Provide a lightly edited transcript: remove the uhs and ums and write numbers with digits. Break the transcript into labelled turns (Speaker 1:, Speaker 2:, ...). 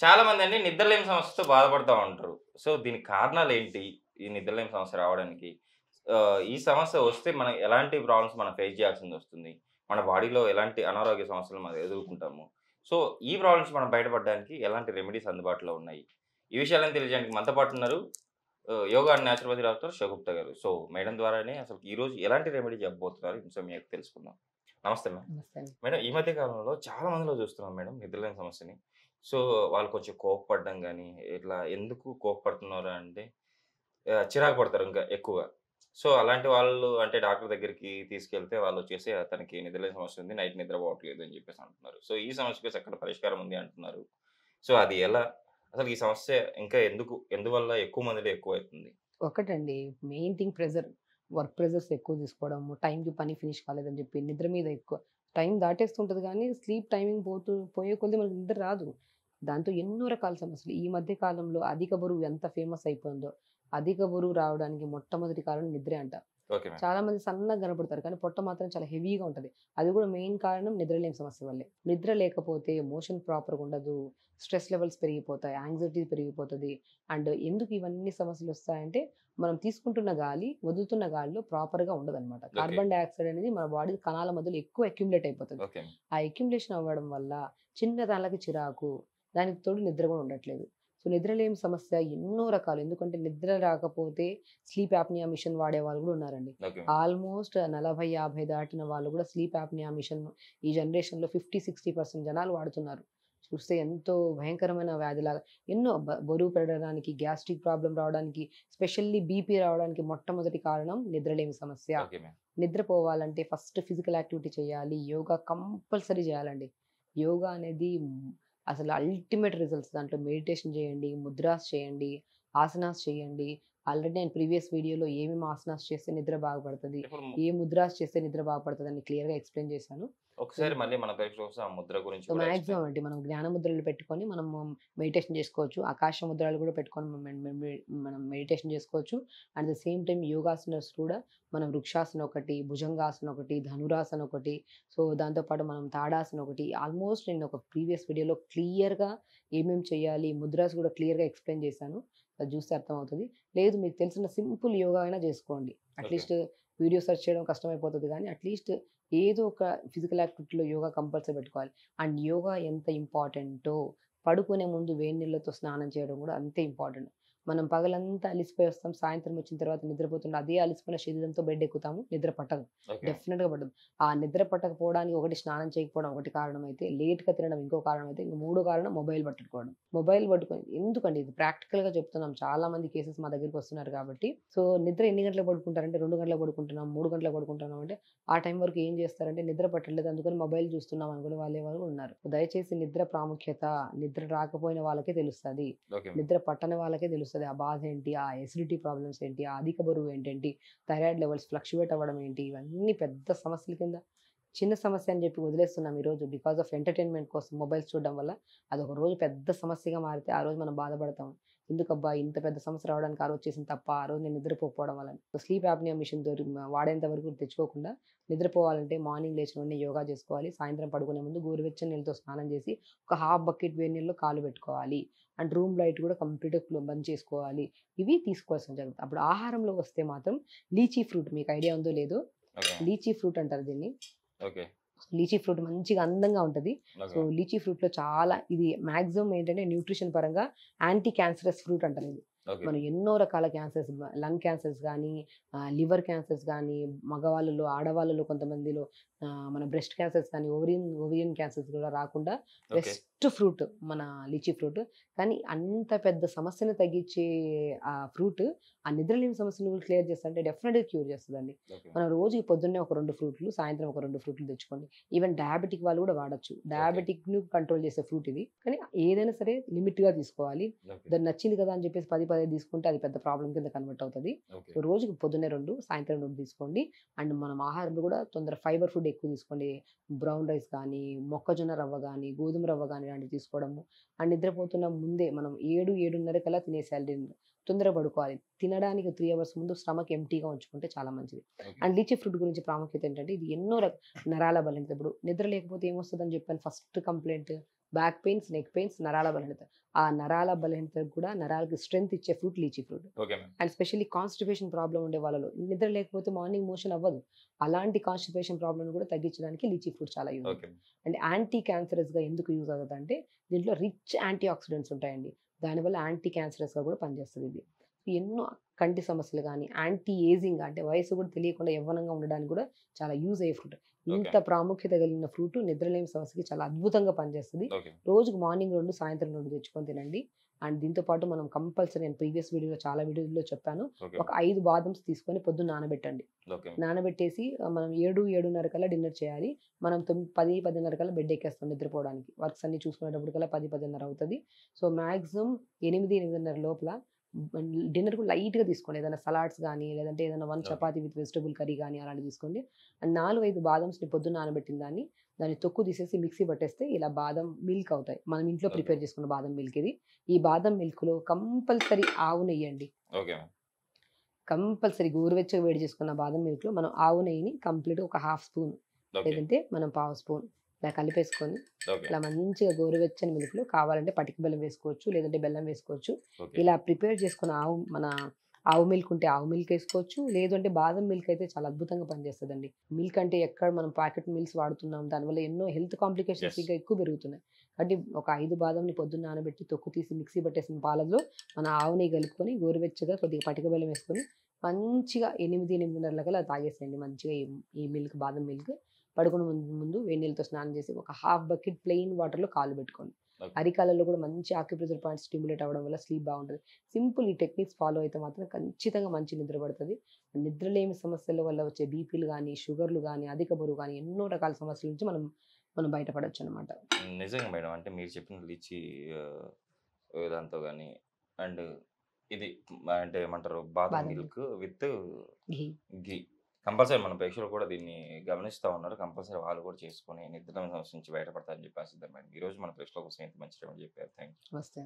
Speaker 1: చాలా మందండి నిద్రలేమి సమస్యతో బాధపడతా ఉంటారు. సో, దీనికి కారణాలేంటి? ఈ నిద్రలేమి సమస్య రావడానికి? ఈ సమస్య వస్తే మనం ఎలాంటి ప్రాబ్లమ్స్ మనం ఫేస్ చేయాల్సిందొస్తుంది? మన బాడీలో ఎలాంటి అనారోగ్య సమస్యలు మనం ఎదుర్కొంటాము? సో, ఈ ప్రాబ్లమ్స్ మనం బయటపడడానికి ఎలాంటి రెమెడీస్ అందుబాటులో ఉన్నాయి? ఈ విషయాలను తెలియజేయడానికి మనతో పాటు ఉన్నారు yoga and naturopathy doctor Shagupta గారు. సో, మేడం ద్వారానే అసలు ఈరోజు ఎలాంటి రెమెడీ చెప్పబోతున్నారు? ఈ విషయం మీకు తెలుసుకుందాం. నమస్తే మ్యామ్.
Speaker 2: నమస్తే అండి.
Speaker 1: మేడం ఈ మధ్య కాలంలో చాలా మందిలో చూస్తున్నాం మేడం నిద్రలేని సమస్యని. సో, వాళ్ళు కొంచెం కోపపడడం గాని, ఇట్లా ఎందుకు కోపపడుతున్నారు అంటే చిరాకు పడతారు ఇంకా ఎక్కువగా. సో, అలాంటి వాళ్ళు అంటే డాక్టర్ దగ్గరికి తీసుకెళ్తే వాళ్ళొచ్చేసి తనకి నిద్రలేని సమస్య ఉంది. నైట్ నిద్ర పోవట్లేదు అని చెప్పేసి అంటున్నారు. సో, ఈ సమస్యకి చక్కటి పరిష్కారం ఉంది అంటున్నారు. సో, అది ఎలా? అసలు ఈ సమస్య ఇంకా ఎందువల్ల ఎక్కువ మందిలో ఎక్కువైతుంది?
Speaker 2: ఒకటండి main thing pressure. Work pressures ఎక్కువ తీసుకోవడము, టైంకి పని ఫినిష్ కాలేదని చెప్పి నిద్ర మీద ఎక్కువ టైం దాటేస్తుంటది గానీ, స్లీప్ టైమింగ్ పోయే కొద్దీ మనకు నిద్ర రాదు. దాంతో ఎన్నో రకాల సమస్యలు. ఈ మధ్య కాలంలో అధిక బరువు ఎంత ఫేమస్ అయిపోయిందో, అధిక బరువు రావడానికి మొట్టమొదటి కారణం నిద్రే అంట.
Speaker 1: Okay ma'am.
Speaker 2: చాలా మంది సన్నగా కనపడతారు. కానీ పొట్ట మాత్రం చాలా హెవీగా ఉంటది. అది కూడా మెయిన్ కారణం నిద్రలేమి సమస్య వల్లే. నిద్ర లేకపోతే మోషన్ ప్రాపర్‌గా ఉండదు. స్ట్రెస్ లెవెల్స్ పెరిగిపోతాయి. యాంగ్జైటీ పెరిగిపోతది. అండ్ ఎందుకు ఇవన్నీ సమస్యలొస్తాయంటే, మనం తీసుకుంటున్న గాలి, వదులుతున్న గాలిలో ప్రాపర్‌గా ఉండదనమాట.
Speaker 1: ఓకే.
Speaker 2: కార్బన్ డయాక్సైడ్ అనేది మన బాడీ కణాల మధ్యలో ఎక్కువ అక్యుములేట్ అయిపోతది.
Speaker 1: ఓకే.
Speaker 2: ఆ అక్యుములేషన్ అవ్వడం వల్ల చిన్నదానికి చిరాకు, దానికి తోడు నిద్ర కూడా ఉండట్లేదు. సో, నిద్రలేమి సమస్య ఎన్నో రకాలు. ఎందుకంటే నిద్ర రాకపోతే స్లీప్ యాప్నియా మిషన్ వాడేవాళ్ళు గూడా ఉన్నారండి.
Speaker 1: Okay ma'am.
Speaker 2: ఆల్‌మోస్ట్ 40, 50 దాటిన వాళ్ళు గూడా స్లీప్ యాప్నియా మిషన్ ఈ జనరేషన్‌లో 50, 60% జనాలు వాడుతున్నారు. చూస్తే ఎంతో భయంకరమైన వ్యాధిలాగా ఎన్నో బరువు పెరగడానికి, గ్యాస్ట్రిక్ ప్రాబ్లమ్ రావడానికి, స్పెషల్లీ బీపీ రావడానికి మొట్టమొదటి కారణం నిద్రలేమి సమస్య.
Speaker 1: Okay ma'am.
Speaker 2: నిద్రపోవాలంటే ఫస్ట్ ఫిజికల్ యాక్టివిటీ చేయాలి. యోగా కంపల్సరీ చేయాలండి. యోగా అనేది అసలు అల్టిమేట్ రిజల్ట్స్. దాంట్లో మెడిటేషన్ చేయండి, ముద్రాస్ చేయండి, ఆసనాస్ చేయండి. ఆల్రెడీ నేను ప్రీవియస్ వీడియోలో ఏమేమి ఆసనాస్ చేస్తే నిద్ర బాగా పడతది,
Speaker 1: ఇప్పుడు
Speaker 2: ఏ ముద్రాస్ చేస్తే నిద్ర బాగా పడతదని క్లియర్‌గా ఎక్స్‌ప్లెయిన్ చేశాను. సో
Speaker 1: ఒకసారి మళ్ళీ మన ప్రేక్షకుల కోసం ఆ ముద్ర గురించి
Speaker 2: సో,
Speaker 1: కూడా ఎక్స్‌ప్లెయిన్.
Speaker 2: మాక్సిమం అంటే మనం జ్ఞాన ముద్రలు పెట్టుకొని మనము మెడిటేషన్ చేసుకోవచ్చు. ఆకాశ ముద్రలు కూడా పెట్టుకొని మనం మెడిటేషన్ చేసుకోవచ్చు. At the same time yogasanas కూడా మనం వృక్షాసనం ఒకటి, భుజంగాసనం ఒకటి, ధనురాసనం ఒకటి, సో దాంతో పాటు మనం తాడాసనం ఒకటి ఆల్మోస్ట్ నేను ఒక ప్రీవియస్ వీడియోలో క్లియర్‌గా ఏమేమి చేయాలి, ముద్రాస్ కూడా క్లియర్‌గా ఎక్స్‌ప్లెయిన్ చేశాను. అది చూస్తే అర్థమవుతది. లేదు మీకు తెలిసిన సింపుల్ యోగా అయినా చేసుకోండి.
Speaker 1: ఓకే.
Speaker 2: అట్‌లీస్ట్ వీడియో సెర్చ్ చేయడం కష్టమైపోతది గానీ అట్‌లీస్ట్ ఏదో ఒక ఫిజికల్ యాక్టివిటీలో యోగా కంపల్సరీ పెట్టుకోవాలి. అండ్ యోగా ఎంత ఇంపార్టెంటో పడుకునే ముందు వేడి నీళ్ళతో స్నానం చేయడం కూడా అంతే ఇంపార్టెంట్. మనం పగలంతా అలిసిపోయి వస్తాం. సాయంత్రం వచ్చిన తర్వాత నిద్రపోతుంటే అదే అలిసిపోయిన శరీరంతో బెడ్ ఎక్కుతాము. నిద్ర పట్టదు.
Speaker 1: ఓకే.
Speaker 2: డెఫినిట్‌గా పట్టదు. ఆ నిద్ర పట్టకపోవడానికి ఒకటి స్నానం చేయకపోవడం ఒకటి కారణమైతే, లేట్‌గా తినడం ఇంకో కారణమైతే, ఇంక మూడో కారణం మొబైల్ పట్టుకోవడం. మొబైల్ పట్టుకొని ఎందుకండి ఇది ప్రాక్టికల్‌గా చెప్తున్నాం. చాలా మంది కేసెస్ మా దగ్గరికి వస్తున్నారు కాబట్టి. సో, నిద్ర ఎన్ని గంటలకు పడుకుంటారంటే 2 గంటలకు పడుకుంటున్నాం, 3 గంటలకు పడుకుంటున్నాం అంటే ఆ టైం వరకు ఏం చేస్తారంటే నిద్ర పట్టట్లేదు. అందుకని మొబైల్ చూస్తున్నాం అనుకునే వాళ్ళు ఉన్నారు. దయచేసి నిద్ర ప్రాముఖ్యత నిద్ర రాకపోయిన వాళ్ళకే తెలుస్తది.
Speaker 1: ఓకే.
Speaker 2: నిద్ర పట్టని వాళ్ళకే తెలుస్తది. ఆ బాధ ఏంటి? ఆ ఎసిడిటీ ప్రాబ్లమ్స్ ఏంటి? ఆ అధిక బరువు ఏంటేంటి? థైరాయిడ్ లెవెల్స్ ఫ్లక్చుయేట్ అవ్వడం ఏంటి? ఇవన్నీ పెద్ద సమస్యల కింద చిన్న సమస్య అని చెప్పి వదిలేస్తున్నాం ఈరోజు. బికాస్ ఆఫ్ ఎంటర్‌టైన్‌మెంట్ కోసం మొబైల్స్ చూడడం వల్ల అదొక రోజు పెద్ద సమస్యగా మారితే ఆ రోజు మనం బాధపడతాం. ఎందుకబ్బా! ఇంత పెద్ద సమస్య రావడానికి ఆ రోజు చేసిన తప్పా? ఆ రోజు నేను నిద్రపోకపోవడం వల్ల. స్లీప్ యాప్నియా మిషన్ వాడేంత వరకు తెచ్చుకోకుండా నిద్రపోవాలంటే మార్నింగ్ లేచిన వెంటనే యోగా చేసుకోవాలి. సాయంత్రం పడుకునే ముందు గోరువెచ్చని నీళ్ళతో స్నానం చేసి ఒక హాఫ్ బకెట్ వేడి నీళ్ళలో కాళ్ళు పెట్టుకోవాలి. అండ్ రూమ్ లైట్ కూడా కంప్లీట్‌గా బంద్ చేసుకోవాలి. ఇవి తీసుకోవాల్సిన జాగ్రత్త. అప్పుడు ఆహారంలో వస్తే మాత్రం లీచీ ఫ్రూట్ మీకు ఐడియా ఉందో లేదో?
Speaker 1: ఓకే.
Speaker 2: లీచీ ఫ్రూట్ అంటారు దీన్ని.
Speaker 1: ఓకే.
Speaker 2: లీచీ ఫ్రూట్ మంచిగా అందంగా ఉంటది. So,
Speaker 1: okay.
Speaker 2: లీచీ ఫ్రూట్‌లో చాలా ఇది మాక్సిమం ఏంటంటే న్యూట్రిషన్ పరంగా యాంటీ క్యాన్సరస్ ఫ్రూట్ అంటారు ఇది.
Speaker 1: ఓకే.
Speaker 2: మనం ఎన్నో రకాల క్యాన్సర్స్ లంగ్ క్యాన్సర్స్ గానీ, లివర్ క్యాన్సర్స్ గానీ, మగవాళ్ళలో, ఆడవాళ్ళలో కొంతమందిలో మన బ్రెస్ట్ క్యాన్సర్స్ కానీ, ఓవేరియన్ క్యాన్సర్స్ కూడా రాకుండా
Speaker 1: ఓకే.
Speaker 2: బెస్ట్ ఫ్రూట్ మన లీచీ ఫ్రూట్. కానీ అంత పెద్ద సమస్యను తగ్గించే ఆ ఫ్రూట్ ఆ నిద్రలేమి సమస్యను కూడా క్లియర్ చేస్తదంటే డెఫినిట్‌గా క్యూర్ చేస్తదండి.
Speaker 1: ఓకే.
Speaker 2: మనం రోజుకి పొద్దున్నే ఒక 2 ఫ్రూట్లు, సాయంత్రం ఒక 2 ఫ్రూట్లు తెచ్చుకోండి. ఈవెన్ డయాబెటిక్ వాళ్ళు కూడా వాడొచ్చు.
Speaker 1: ఓకే.
Speaker 2: డయాబెటిక్‌ని కంట్రోల్ చేసే ఫ్రూట్ ఇది. కానీ ఏదైనా సరే లిమిట్‌గా తీసుకోవాలి.
Speaker 1: ఓకే.
Speaker 2: దానికి నచ్చింది కదా అని చెప్పేసి పదే పదే తీసుకుంటే అది పెద్ద ప్రాబ్లమ్ కింద కన్వర్ట్ అవుతది.
Speaker 1: ఓకే.
Speaker 2: సో, రోజుకి పొద్దున్నే 2, సాయంత్రం 2 తీసుకోండి. అండ్ మనం ఆహారంలో కూడా తొందర ఫైబర్ ఫుడ్ ఎక్కువ తీసుకోండి. బ్రౌన్ రైస్ గానీ, మొక్కజొన్న రవ్వ గానీ, గోధుమ రవ్వ గానీ ఇలాంటివి తీసుకోవడము. అండ్ నిద్రపోతున్న ముందే మనం 7, 7:30 కల్లా తినేసేయాలి డిన్నర్. తొందరగా పడుకోవాలి. తినడానికి 3 అవర్స్ ముందు స్టమక్ ఎంప్టీగా ఉంచుకుంటే చాలా మంచిది.
Speaker 1: ఓకే.
Speaker 2: అండ్ లీచీ ఫ్రూట్ గురించి ప్రాముఖ్యత ఏంటంటే ఇది ఎన్నో నరాల బలహీనత. ఇప్పుడు నిద్ర లేకపోతే ఏమొస్తదని చెప్పాను first complaint. Back pains, neck pains, నరాల బలహీనత. ఆ నరాల బలహీనతకు కూడా నరాలకి స్ట్రెంత్ ఇచ్చే fruit lychee fruit.
Speaker 1: Okay ma'am.
Speaker 2: And specially constipation problem ఉండే వాళ్ళలో నిద్ర లేకపోతే మార్నింగ్ మోషన్ అవ్వదు. అలాంటి కాన్‌స్టిపేషన్ ప్రాబ్లమ్‌ని కూడా తగ్గించడానికి లీచీ ఫ్రూట్ చాలా యూజ్
Speaker 1: ఓకే.
Speaker 2: అవుతుంది. అండ్ యాంటీ క్యాన్సరస్‌గా ఎందుకు యూజ్ అవుతదంటే దీంట్లో రిచ్ యాంటీ ఆక్సిడెంట్స్ ఉంటాయండి. దానివల్ల యాంటీ క్యాన్సరస్‌గా కూడా పనిచేస్తది ఇది. ఎన్నో కంటి సమస్యలు గాని, యాంటీ ఏజింగ్ అంటే వయసు కూడా తెలియకుండా యవ్వనంగా ఉండడానికి కూడా చాలా యూజ్ అయ్యే ఫ్రూట్. ఇంత
Speaker 1: ఓకే.
Speaker 2: ప్రాముఖ్యత కలిగిన ఫ్రూట్ నిద్రలేమి సమస్యకి చాలా అద్భుతంగా పనిచేస్తది.
Speaker 1: ఓకే.
Speaker 2: రోజుకి మార్నింగ్ 2, సాయంత్రం 2 తెచ్చుకొని తినండి. అండ్ దీంతో పాటు మనం కంపల్సరీ నేను ప్రీవియస్ వీడియోలో చాలా వీడియోల్లో చెప్పాను.
Speaker 1: ఓకే.
Speaker 2: ఒక 5 బాదమ్స్ తీసుకొని పొద్దున్న నానబెట్టండి.
Speaker 1: ఓకే.
Speaker 2: నానబెట్టేసి మనం 7, 7:30 కల్లా డిన్నర్ చేయాలి. మనం 10, 10:30 కల్లా బెడ్ ఎక్కేస్తాం నిద్రపోవడానికి. వర్క్స్ అన్నీ చూసుకునేటప్పటికల్లా 10, 10:30 అవుతది. సో, మాక్సిమం 8, 8:30 లోపల డిన్నర్‌కు లైట్‌గా తీసుకోండి. ఏదైనా సలాడ్స్ గానీ, లేదంటే ఏదైనా 1
Speaker 1: okay.
Speaker 2: Chapati with vegetable curry గానీ అలాంటివి తీసుకోండి. అండ్ 4, 5 బాదమ్స్‌ని పొద్దున్న నానబెట్టిన దాన్ని తొక్కు తీసేసి మిక్సీ పట్టేస్తే ఇలా బాదం మిల్క్ అవుతాయి. మనం ఇంట్లో
Speaker 1: ఓకే.
Speaker 2: ప్రిపేర్ చేసుకున్న బాదం మిల్క్ ఇది. ఈ బాదం మిల్క్‌లో కంపల్సరీ ఆవు నెయ్యండి.
Speaker 1: Okay ma'am.
Speaker 2: కంపల్సరీ గోరువెచ్చగా వేడి చేసుకున్న బాదం మిల్క్‌లో మనం ఆవు నెయ్యిని కంప్లీట్‌గా ఒక హాఫ్ స్పూన్
Speaker 1: ఓకే.
Speaker 2: లేదంటే మనం పావు స్పూన్ ఇలా కలిపేసుకొని
Speaker 1: ఓకే.
Speaker 2: ఇలా మంచిగా గోరువెచ్చని మిల్క్‌లో కావాలంటే పటిక బెల్లం వేసుకోవచ్చు. లేదంటే బెల్లం వేసుకోవచ్చు.
Speaker 1: ఓకే.
Speaker 2: ఇలా ప్రిపేర్ చేసుకున్న మన ఆవు మిల్క్ ఉంటే ఆవు మిల్క్ ఏసుకోవచ్చు. లేదు అంటే బాదం మిల్క్ అయితే చాలా అద్భుతంగా పనిచేస్తదండి. మిల్క్ అంటే ఎక్కడ మనం ప్యాకెట్ మిల్క్స్ వాడుతున్నాం. దానివల్ల ఎన్నో హెల్త్ కాంప్లికేషన్స్
Speaker 1: యెస్.
Speaker 2: ఇంకా ఎక్కువ పెరుగుతున్నాయి. కాబట్టి ఒక 5 బాదంని పొద్దున్న నానబెట్టి తొక్కు తీసి మిక్సీ పట్టేసిన పాలల్లో మన ఆవు నెయ్యి కలుపుకొని గోరువెచ్చగా కొద్దిగా పటిక బెల్లం వేసుకొని మంచిగా 8, 8:30 కల్లా తాగేసేయండి. మంచిగా ఈ మిల్క్ బాదం మిల్క్. పడుకునే ముందు వేడి నీళ్ళతో స్నానం చేసి ఒక హాఫ్ బకెట్ ప్లెయిన్ వాటర్‌లో కాళ్ళు పెట్టుకోండి.
Speaker 1: ఓకే.
Speaker 2: అరికాళ్ళలో కూడా మంచి ఆక్యుప్రెషర్ పాయింట్స్ స్టిమ్యులేట్ అవ్వడం వల్ల స్లీప్ బాగుంటది. సింపుల్ ఈ టెక్నిక్స్ ఫాలో అయితే మాత్రం ఖచ్చితంగా మంచి నిద్ర పడతది. నిద్రలేమి సమస్యల వల్ల వచ్చే బీపీలు గానీ, షుగర్‌లు గానీ, అధిక బరువు గానీ ఎన్నో రకాల సమస్యల నుంచి మనం బయటపడొచ్చనమాట.
Speaker 1: నిజంగా మేడం. అంటే మీరు చెప్పిన లిచీ ఆహ్, దాంతో గాని అండ్ ఇది అంటే ఏమంటారు బాదం
Speaker 2: బాదం milk,
Speaker 1: milk with
Speaker 2: ghee.
Speaker 1: Ghee. Compulsory మన ప్రేక్షకులు కూడా దీన్ని గమనిస్తా ఉన్నారు. కంపల్సరీ వాళ్ళు కూడా చేసుకొని నిద్ర సమస్య నుంచి బయటపడతారని చెప్పి ఆశిద్దాం మేడం. ఈరోజు మన ప్రేక్షకుల కోసం ఇంత మంచి చెప్పారు. Thank you.
Speaker 2: నమస్తే.